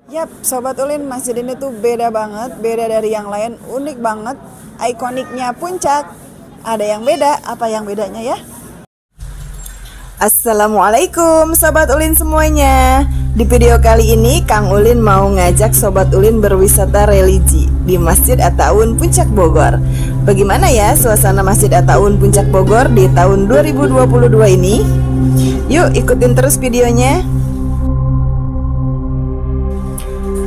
Yap, Sobat Ulin, masjid ini tuh beda banget, beda dari yang lain, unik banget, ikoniknya puncak. Ada yang beda, apa yang bedanya ya? Assalamualaikum Sobat Ulin semuanya. Di video kali ini Kang Ulin mau ngajak Sobat Ulin berwisata religi di Masjid At-Ta'awun Puncak Bogor. Bagaimana ya suasana Masjid At-Ta'awun Puncak Bogor di tahun 2022 ini? Yuk ikutin terus videonya.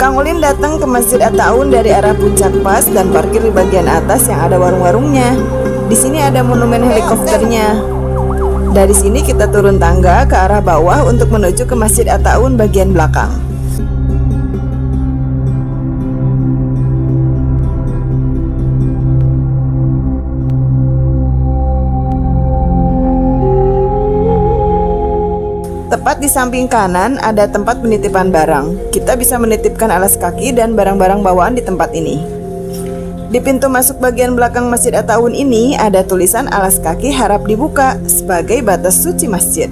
Kang Ulin datang ke Masjid At-Ta'awun dari arah Puncak Pas dan parkir di bagian atas yang ada warung-warungnya. Di sini ada monumen helikopternya. Dari sini kita turun tangga ke arah bawah untuk menuju ke Masjid At-Ta'awun bagian belakang. Tepat di samping kanan ada tempat penitipan barang. Kita bisa menitipkan alas kaki dan barang-barang bawaan di tempat ini. Di pintu masuk bagian belakang Masjid At-Ta'awun ini ada tulisan alas kaki harap dibuka sebagai batas suci masjid.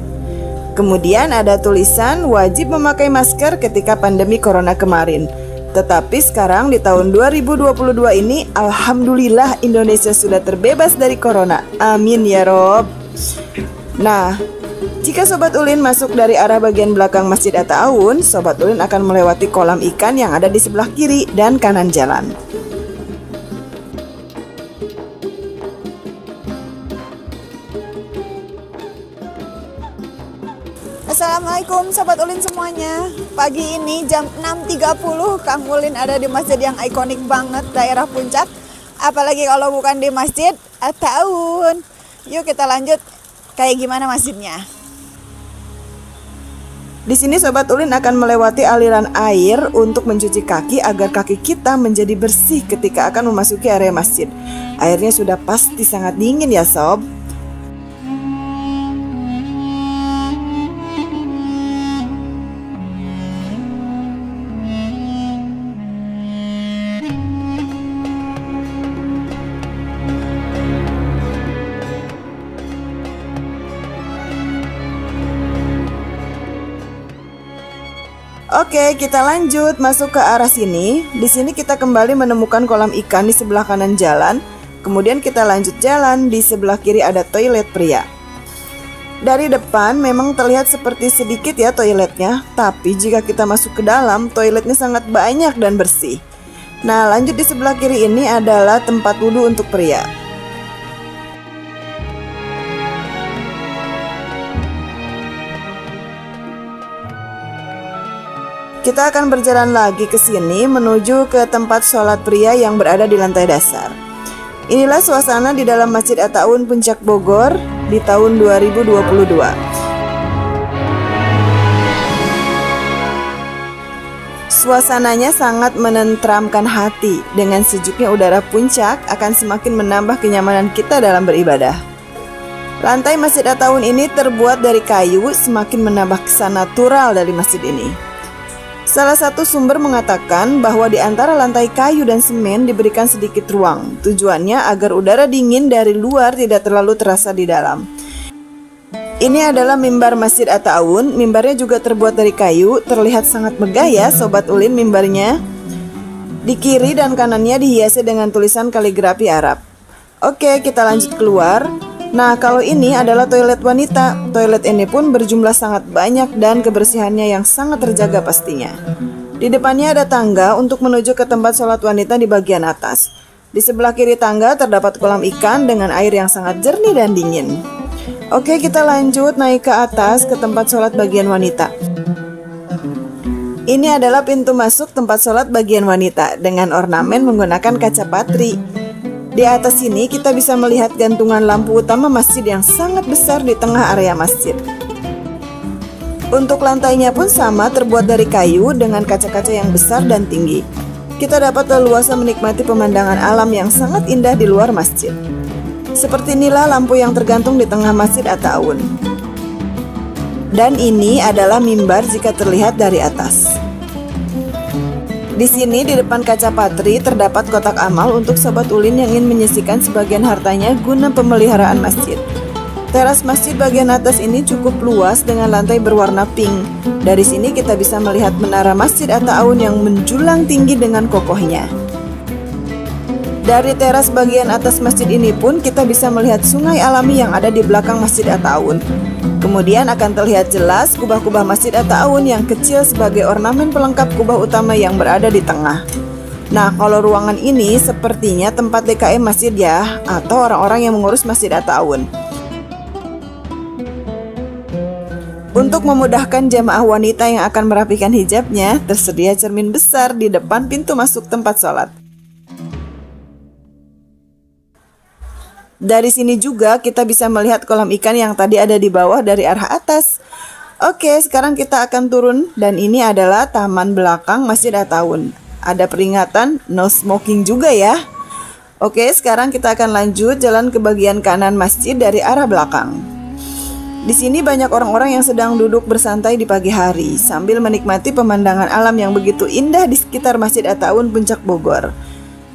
Kemudian ada tulisan wajib memakai masker ketika pandemi corona kemarin. Tetapi sekarang di tahun 2022 ini alhamdulillah Indonesia sudah terbebas dari corona. Amin ya Rob. Nah, jika Sobat Ulin masuk dari arah bagian belakang Masjid At-Ta'awun, Sobat Ulin akan melewati kolam ikan yang ada di sebelah kiri dan kanan jalan. Assalamualaikum Sobat Ulin semuanya. Pagi ini jam 6.30 Kang Ulin ada di masjid yang ikonik banget daerah Puncak. Apalagi kalau bukan di Masjid At-Ta'awun. Yuk kita lanjut. Kayak gimana masjidnya? Di sini Sobat Ulin akan melewati aliran air untuk mencuci kaki agar kaki kita menjadi bersih ketika akan memasuki area masjid. Airnya sudah pasti sangat dingin ya Sob. Oke, kita lanjut masuk ke arah sini. Di sini kita kembali menemukan kolam ikan di sebelah kanan jalan. Kemudian kita lanjut jalan, di sebelah kiri ada toilet pria. Dari depan memang terlihat seperti sedikit ya toiletnya, tapi jika kita masuk ke dalam, toiletnya sangat banyak dan bersih. Nah, lanjut di sebelah kiri ini adalah tempat wudhu untuk pria. Kita akan berjalan lagi ke sini menuju ke tempat sholat pria yang berada di lantai dasar. Inilah suasana di dalam Masjid At-Ta'awun Puncak Bogor di tahun 2022. Suasananya sangat menenteramkan hati. Dengan sejuknya udara puncak akan semakin menambah kenyamanan kita dalam beribadah. Lantai Masjid At-Ta'awun ini terbuat dari kayu, semakin menambah kesan natural dari masjid ini. Salah satu sumber mengatakan bahwa di antara lantai kayu dan semen diberikan sedikit ruang. Tujuannya agar udara dingin dari luar tidak terlalu terasa di dalam. Ini adalah mimbar Masjid At-Ta'awun. Mimbarnya juga terbuat dari kayu. Terlihat sangat megah ya Sobat Ulin mimbarnya. Di kiri dan kanannya dihiasi dengan tulisan kaligrafi Arab. Oke, kita lanjut keluar. Nah, kalau ini adalah toilet wanita. Toilet ini pun berjumlah sangat banyak dan kebersihannya yang sangat terjaga pastinya. Di depannya ada tangga untuk menuju ke tempat sholat wanita di bagian atas. Di sebelah kiri tangga terdapat kolam ikan dengan air yang sangat jernih dan dingin. Oke, kita lanjut naik ke atas ke tempat sholat bagian wanita. Ini adalah pintu masuk tempat sholat bagian wanita dengan ornamen menggunakan kaca patri. Di atas sini kita bisa melihat gantungan lampu utama masjid yang sangat besar di tengah area masjid. Untuk lantainya pun sama, terbuat dari kayu dengan kaca-kaca yang besar dan tinggi. Kita dapat leluasa menikmati pemandangan alam yang sangat indah di luar masjid. Seperti inilah lampu yang tergantung di tengah Masjid At-Ta'awun. Dan ini adalah mimbar jika terlihat dari atas. Di sini di depan kaca patri terdapat kotak amal untuk Sobat Ulin yang ingin menyisihkan sebagian hartanya guna pemeliharaan masjid. Teras masjid bagian atas ini cukup luas dengan lantai berwarna pink. Dari sini kita bisa melihat menara Masjid At-Ta'awun yang menjulang tinggi dengan kokohnya. Dari teras bagian atas masjid ini pun kita bisa melihat sungai alami yang ada di belakang Masjid At-Ta'awun. Kemudian akan terlihat jelas kubah-kubah Masjid At-Ta'awun yang kecil sebagai ornamen pelengkap kubah utama yang berada di tengah. Nah, kalau ruangan ini sepertinya tempat DKM masjid ya, atau orang-orang yang mengurus Masjid At-Ta'awun. Untuk memudahkan jamaah wanita yang akan merapikan hijabnya, tersedia cermin besar di depan pintu masuk tempat sholat. Dari sini juga kita bisa melihat kolam ikan yang tadi ada di bawah dari arah atas. Oke, sekarang kita akan turun dan ini adalah taman belakang Masjid At-Ta'awun. Ada peringatan no smoking juga ya. Oke, sekarang kita akan lanjut jalan ke bagian kanan masjid dari arah belakang. Di sini banyak orang-orang yang sedang duduk bersantai di pagi hari sambil menikmati pemandangan alam yang begitu indah di sekitar Masjid At-Ta'awun Puncak Bogor.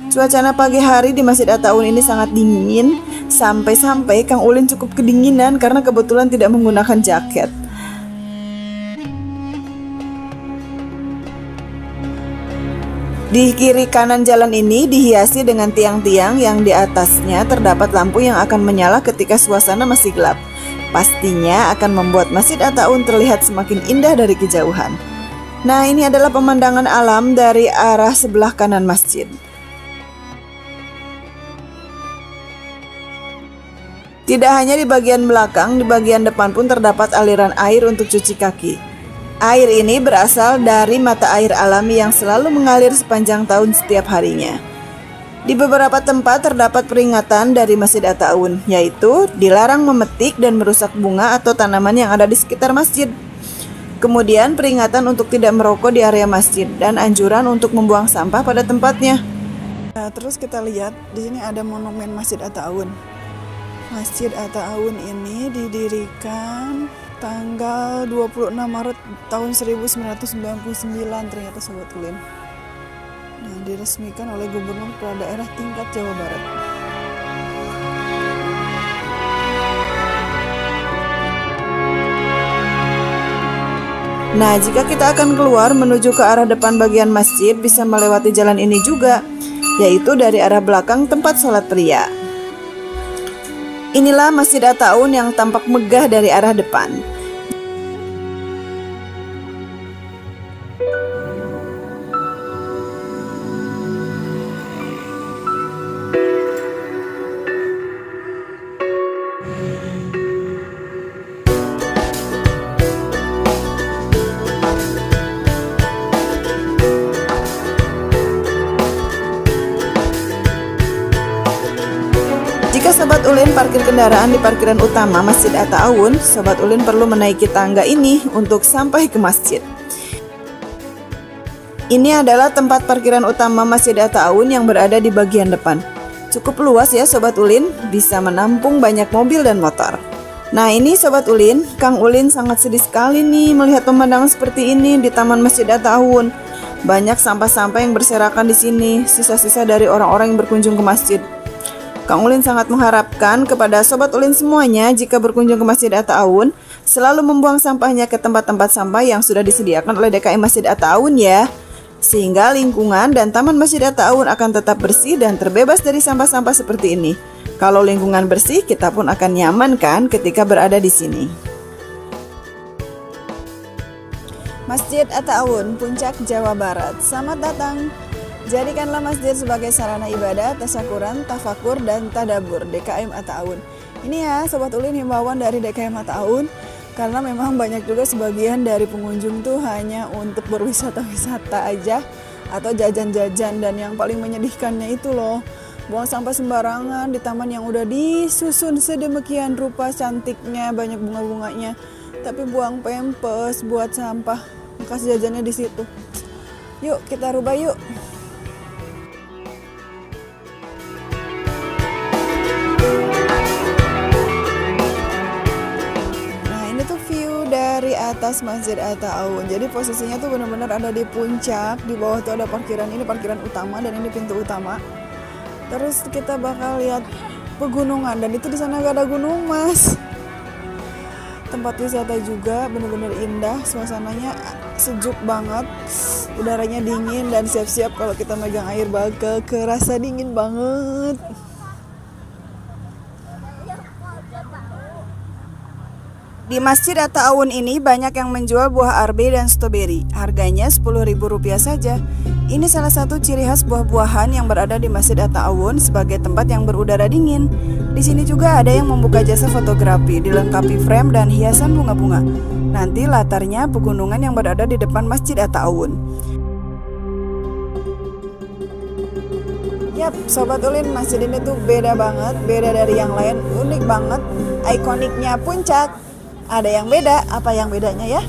Suasana pagi hari di Masjid At-Ta'awun ini sangat dingin, sampai-sampai Kang Ulin cukup kedinginan karena kebetulan tidak menggunakan jaket. Di kiri kanan jalan ini dihiasi dengan tiang-tiang yang di atasnya terdapat lampu yang akan menyala ketika suasana masih gelap. Pastinya akan membuat Masjid At-Ta'awun terlihat semakin indah dari kejauhan. Nah, ini adalah pemandangan alam dari arah sebelah kanan masjid. Tidak hanya di bagian belakang, di bagian depan pun terdapat aliran air untuk cuci kaki. Air ini berasal dari mata air alami yang selalu mengalir sepanjang tahun setiap harinya. Di beberapa tempat terdapat peringatan dari Masjid At-Ta'awun, yaitu dilarang memetik dan merusak bunga atau tanaman yang ada di sekitar masjid. Kemudian peringatan untuk tidak merokok di area masjid dan anjuran untuk membuang sampah pada tempatnya. Nah, terus kita lihat di sini ada monumen Masjid At-Ta'awun. Masjid At-Ta'awun ini didirikan tanggal 26 Maret tahun 1999 ternyata Sobat Ulin. Nah, diresmikan oleh Gubernur Kepala Daerah tingkat Jawa Barat. Nah, jika kita akan keluar menuju ke arah depan bagian masjid, bisa melewati jalan ini juga, yaitu dari arah belakang tempat sholat pria. Inilah Masjid At-Ta'awun yang tampak megah dari arah depan. Jika Sobat Ulin parkir kendaraan di parkiran utama Masjid At-Ta'awun, Sobat Ulin perlu menaiki tangga ini untuk sampai ke masjid. Ini adalah tempat parkiran utama Masjid At-Ta'awun yang berada di bagian depan. Cukup luas ya Sobat Ulin, bisa menampung banyak mobil dan motor. Nah, ini Sobat Ulin, Kang Ulin sangat sedih sekali nih melihat pemandangan seperti ini di Taman Masjid At-Ta'awun. Banyak sampah-sampah yang berserakan di sini, sisa-sisa dari orang-orang yang berkunjung ke masjid. Kang Ulin sangat mengharapkan kepada Sobat Ulin semuanya jika berkunjung ke Masjid At-Ta'awun selalu membuang sampahnya ke tempat-tempat sampah yang sudah disediakan oleh DKM Masjid At-Ta'awun ya, sehingga lingkungan dan Taman Masjid At-Ta'awun akan tetap bersih dan terbebas dari sampah-sampah seperti ini. Kalau lingkungan bersih, kita pun akan nyaman kan ketika berada di sini. Masjid At-Ta'awun, Puncak Jawa Barat. Selamat datang. Jadikanlah masjid sebagai sarana ibadah, tasyakuran, tafakur, dan tadabur DKM At-Ta'awun. Ini ya Sobat Ulin, himbauan dari DKM At-Ta'awun, karena memang banyak juga sebagian dari pengunjung tuh hanya untuk berwisata-wisata aja atau jajan-jajan, dan yang paling menyedihkannya itu loh, buang sampah sembarangan di taman yang udah disusun sedemikian rupa cantiknya, banyak bunga-bunganya, tapi buang pempes buat sampah bekas jajannya di situ. Yuk kita rubah yuk. Dari atas Masjid At-Ta'awun. Jadi posisinya tuh benar-benar ada di puncak. Di bawah tuh ada parkiran, ini parkiran utama dan ini pintu utama. Terus kita bakal lihat pegunungan, dan itu di sana gak ada gunung mas. tempat wisata juga, bener-bener indah, suasananya sejuk banget, udaranya dingin dan siap-siap kalau kita megang air bakal kerasa dingin banget. Di Masjid At-Ta'awun ini banyak yang menjual buah arbe dan stroberi. Harganya Rp10.000 saja. Ini salah satu ciri khas buah-buahan yang berada di Masjid At-Ta'awun sebagai tempat yang berudara dingin. Di sini juga ada yang membuka jasa fotografi, dilengkapi frame dan hiasan bunga-bunga. Nanti latarnya pegunungan yang berada di depan Masjid At-Ta'awun. Yap, Sobat Ulin, masjid ini tuh beda banget, beda dari yang lain, unik banget. Ikoniknya puncak. Ada yang beda, apa yang bedanya ya?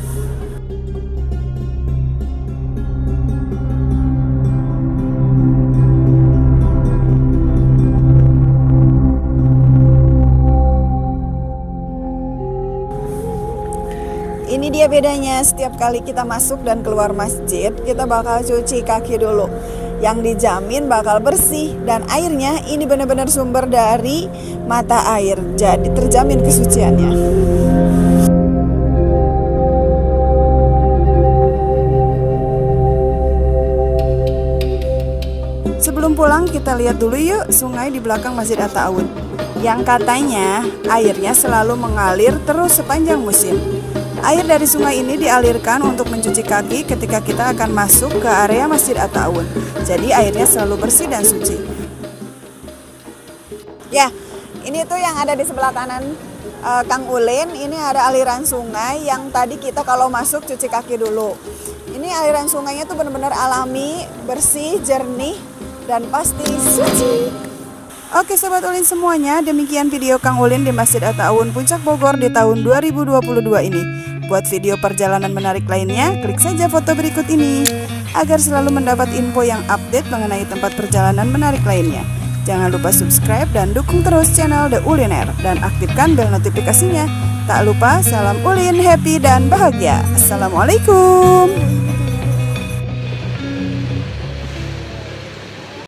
Ini dia bedanya, setiap kali kita masuk dan keluar masjid, kita bakal cuci kaki dulu. Yang dijamin bakal bersih dan airnya ini benar-benar sumber dari mata air, jadi terjamin kesuciannya. Sebelum pulang kita lihat dulu yuk sungai di belakang Masjid At-Ta'awun yang katanya airnya selalu mengalir terus sepanjang musim. Air dari sungai ini dialirkan untuk mencuci kaki ketika kita akan masuk ke area Masjid At-Ta'awun. Jadi airnya selalu bersih dan suci. Ya, ini tuh yang ada di sebelah kanan Kang Ulin. Ini ada aliran sungai yang tadi kita kalau masuk cuci kaki dulu. Ini aliran sungainya tuh benar-benar alami, bersih, jernih, dan pasti suci. Oke Sobat Ulin semuanya, demikian video Kang Ulin di Masjid At-Ta'awun Puncak Bogor di tahun 2022 ini. Buat video perjalanan menarik lainnya, klik saja foto berikut ini agar selalu mendapat info yang update mengenai tempat perjalanan menarik lainnya. Jangan lupa subscribe dan dukung terus channel The Uliner dan aktifkan bel notifikasinya. Tak lupa salam Ulin, happy dan bahagia. Assalamualaikum.